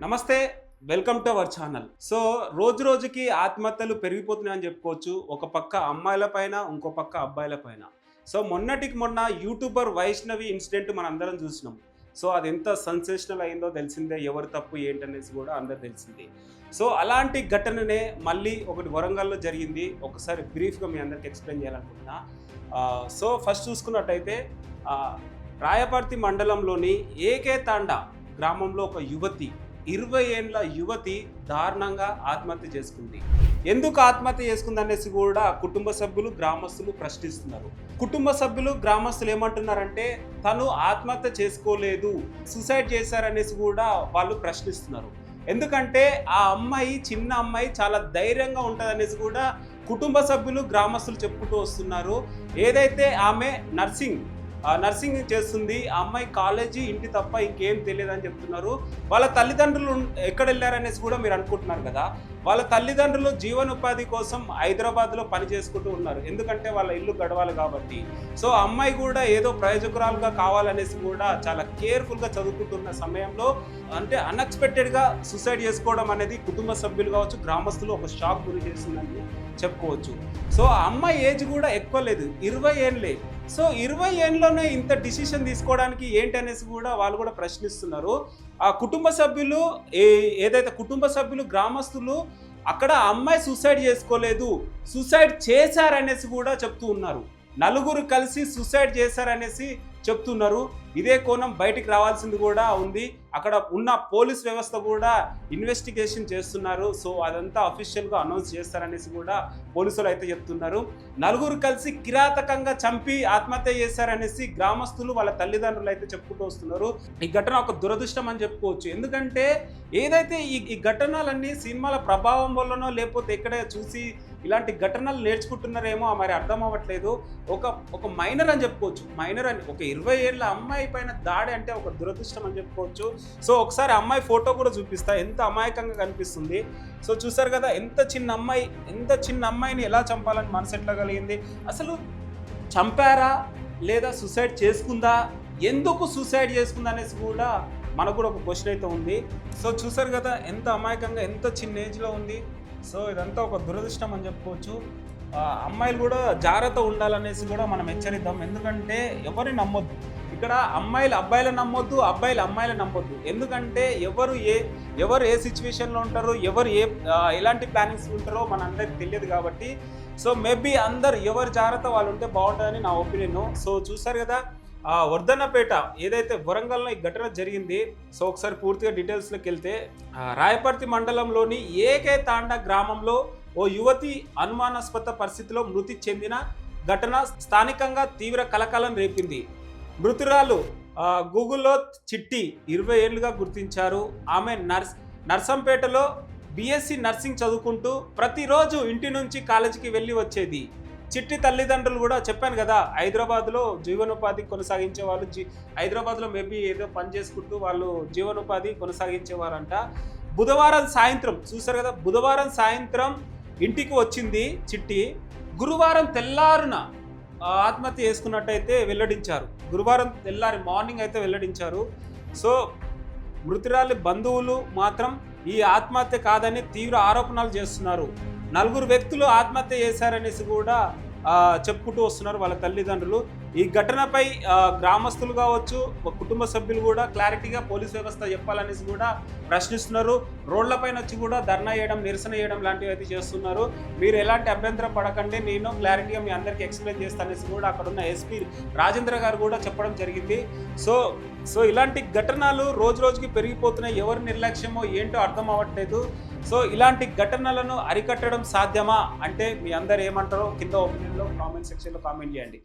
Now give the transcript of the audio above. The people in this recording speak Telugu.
నమస్తే. Welcome to our channel. So రోజు రోజుకి ఆత్మహత్యలు పెరిగిపోతున్నాయని చెప్పుకోవచ్చు. ఒక పక్క అమ్మాయిల పైన, ఇంకో పక్క అబ్బాయిల పైన. సో మొన్నటికి మొన్న యూట్యూబర్ వైష్ణవి ఇన్సిడెంట్ మనందరం చూసినాం. సో అది ఎంత సెన్సేషనల్ అయిందో తెలిసిందే. ఎవరు తప్పు ఏంటనేసి కూడా అందరు తెలిసిందే. సో అలాంటి ఘటననే మళ్ళీ ఒకటి వరంగల్లో జరిగింది. ఒకసారి బ్రీఫ్గా మీ అందరికి ఎక్స్ప్లెయిన్ చేయాలనుకుంటున్నా. సో ఫస్ట్ చూసుకున్నట్టయితే రాయపర్తి మండలంలోని ఏకే తాండా గ్రామంలో ఒక యువతి 20 ఏండ్ల యువతి దారుణంగా ఆత్మహత్య చేసుకుంది. ఎందుకు ఆత్మహత్య చేసుకుంది అనేసి కూడా కుటుంబ సభ్యులు గ్రామస్తులు ప్రశ్నిస్తున్నారు. కుటుంబ సభ్యులు గ్రామస్తులు ఏమంటున్నారంటే తను ఆత్మహత్య చేసుకోలేదు, సూసైడ్ చేశారనేసి కూడా వాళ్ళు ప్రశ్నిస్తున్నారు. ఎందుకంటే ఆ అమ్మాయి, చిన్న అమ్మాయి చాలా ధైర్యంగా ఉంటుందనేసి కూడా కుటుంబ సభ్యులు గ్రామస్తులు చెప్పుకుంటూ వస్తున్నారు. ఏదైతే ఆమె నర్సింగ్ చేస్తుంది, ఆ అమ్మాయి కాలేజీ ఇంటి తప్ప ఇంకేం తెలియదని చెప్తున్నారు. వాళ్ళ తల్లిదండ్రులు ఎక్కడ వెళ్ళారనేసి కూడా మీరు అనుకుంటున్నారు కదా. వాళ్ళ తల్లిదండ్రులు జీవనోపాధి కోసం హైదరాబాద్లో పని చేసుకుంటూ ఉన్నారు. ఎందుకంటే వాళ్ళ ఇల్లు గడవాలి కాబట్టి. సో అమ్మాయి కూడా ఏదో ప్రయోజకురాలుగా కావాలనేసి కూడా చాలా కేర్ఫుల్గా చదువుకుంటున్న సమయంలో అంటే అన్ఎక్స్పెక్టెడ్గా సూసైడ్ చేసుకోవడం అనేది కుటుంబ సభ్యులు కావచ్చు, గ్రామస్తులు ఒక షాక్ గురి చేసిందని చెప్పుకోవచ్చు. సో ఆ అమ్మాయి ఏజ్ కూడా ఎక్కువ లేదు, 20 ఏళ్ళే. సో 20 ఏళ్ళలోనే ఇంత డిసిషన్ తీసుకోవడానికి ఏంటి అనేసి కూడా వాళ్ళు కూడా ప్రశ్నిస్తున్నారు. ఆ కుటుంబ సభ్యులు ఏదైతే కుటుంబ సభ్యులు గ్రామస్తులు అక్కడ అమ్మాయి సూసైడ్ చేసుకోలేదు, సూసైడ్ చేశారనేసి కూడా చెప్తూ ఉన్నారు. నలుగురు కలిసి సూసైడ్ చేశారనేసి చెప్తున్నారు. ఇదే కోణం బయటికి రావాల్సింది కూడా ఉంది. అక్కడ ఉన్న పోలీస్ వ్యవస్థ కూడా ఇన్వెస్టిగేషన్ చేస్తున్నారు. సో అదంతా అఫీషియల్గా అనౌన్స్ చేస్తారనేసి కూడా పోలీసులు అయితే చెప్తున్నారు. నలుగురు కలిసి కిరాతకంగా చంపి ఆత్మహత్య చేశారనేసి గ్రామస్తులు వాళ్ళ తల్లిదండ్రులు అయితే చెప్పుకుంటూ వస్తున్నారు. ఈ ఘటన ఒక దురదృష్టం అని చెప్పుకోవచ్చు. ఎందుకంటే ఏదైతే ఈ ఘటనలన్నీ సినిమాల ప్రభావం వల్లనో లేకపోతే ఎక్కడ చూసి ఇలాంటి ఘటనలు నేర్చుకుంటున్నారేమో మరి అర్థం అవ్వట్లేదు. ఒక మైనర్ అని చెప్పుకోవచ్చు. మైనర్ అని ఒక 20 ఏళ్ళ అమ్మాయి పైన దాడి అంటే ఒక దురదృష్టం అని చెప్పుకోవచ్చు. సో ఒకసారి అమ్మాయి ఫోటో కూడా చూపిస్తా, ఎంత అమాయకంగా కనిపిస్తుంది. సో చూసారు కదా, ఎంత చిన్న అమ్మాయిని ఎలా చంపాలని మనసు ఎట్లా కలిగింది. అసలు చంపారా లేదా సూసైడ్ చేసుకుందా, ఎందుకు సూసైడ్ చేసుకుందా అనేసి కూడా మనకు కూడా ఒక క్వశ్చన్ అయితే ఉంది. సో చూసారు కదా, ఎంత అమాయకంగా, ఎంత చిన్న ఏజ్లో ఉంది. సో ఇదంతా ఒక దురదృష్టం అని చెప్పుకోవచ్చు. అమ్మాయిలు కూడా జాగ్రత్త ఉండాలనేసి కూడా మనం హెచ్చరిద్దాం. ఎందుకంటే ఎవరిని నమ్మొద్దు. ఇక్కడ అమ్మాయిలు అబ్బాయిలను నమ్మొద్దు, అబ్బాయిలు అమ్మాయిలను నమ్మొద్దు. ఎందుకంటే ఎవరు ఏ సిచ్యువేషన్లో ఉంటారో, ఎవరు ఎలాంటి ప్లానింగ్స్ ఉంటారో మనందరికి తెలియదు కాబట్టి. సో మేబీ అందరు ఎవరి జాగ్రత్త వాళ్ళు ఉంటే బాగుంటుందని నా ఒపీనియన్. సో చూసారు కదా, వర్ధన్నపేట ఏదైతే వరంగల్లో ఈ ఘటన జరిగింది. సో ఒకసారి పూర్తిగా డీటెయిల్స్లోకి వెళ్తే రాయపర్తి మండలంలోని ఏకే తాండా గ్రామంలో ఓ యువతి అనుమానాస్పద పరిస్థితిలో మృతి చెందిన ఘటన స్థానికంగా తీవ్ర కలకలం రేపింది. మృతురాలు గూగుల్లో చిట్టి 20 ఏళ్లుగా గుర్తించారు. ఆమె నర్సంపేటలో బీఎస్సీ నర్సింగ్ చదువుకుంటూ ప్రతిరోజు ఇంటి నుంచి కాలేజీకి వెళ్ళి వచ్చేది. చిట్టి తల్లిదండ్రులు కూడా చెప్పాను కదా, హైదరాబాద్లో జీవనోపాధి కొనసాగించే వాళ్ళు, హైదరాబాద్లో మేబీ ఏదో పని చేసుకుంటూ వాళ్ళు జీవనోపాధి కొనసాగించేవారంట. బుధవారం సాయంత్రం చూసారు కదా, బుధవారం సాయంత్రం ఇంటికి వచ్చింది చిట్టి. గురువారం తెల్లారున ఆత్మహత్య చేసుకున్నట్టయితే వెల్లడించారు. గురువారం తెల్లారి మార్నింగ్ అయితే వెల్లడించారు. సో మృతురాలి బంధువులు మాత్రం ఈ ఆత్మహత్య కాదని తీవ్ర ఆరోపణలు చేస్తున్నారు. 4 వ్యక్తులు ఆత్మహత్య చేశారనేసి కూడా చెప్పుకుంటూ వస్తున్నారు వాళ్ళ తల్లిదండ్రులు. ఈ ఘటనపై గ్రామస్తులు కావచ్చు, కుటుంబ సభ్యులు కూడా క్లారిటీగా పోలీస్ వ్యవస్థ చెప్పాలనేసి కూడా ప్రశ్నిస్తున్నారు. రోడ్లపైన వచ్చి కూడా ధర్నా చేయడం, నిరసన చేయడం లాంటివి అయితే చేస్తున్నారు. మీరు ఎలాంటి అభ్యంతరం పడకండి, నేను క్లారిటీగా మీ అందరికీ ఎక్స్ప్లెయిన్ చేస్తానేసి కూడా అక్కడున్న ఎస్పీ రాజేంద్ర గారు కూడా చెప్పడం జరిగింది. సో ఇలాంటి ఘటనలు రోజు రోజుకి పెరిగిపోతున్నాయి. ఎవరి నిర్లక్ష్యమో ఏంటో అర్థం అవ్వట్లేదు. సో ఇలాంటి ఘటనలను అరికట్టడం సాధ్యమా అంటే మీ అందరు ఏమంటారో కింద ఒపీనియన్లో కామెంట్ సెక్షన్లో కామెంట్ చేయండి.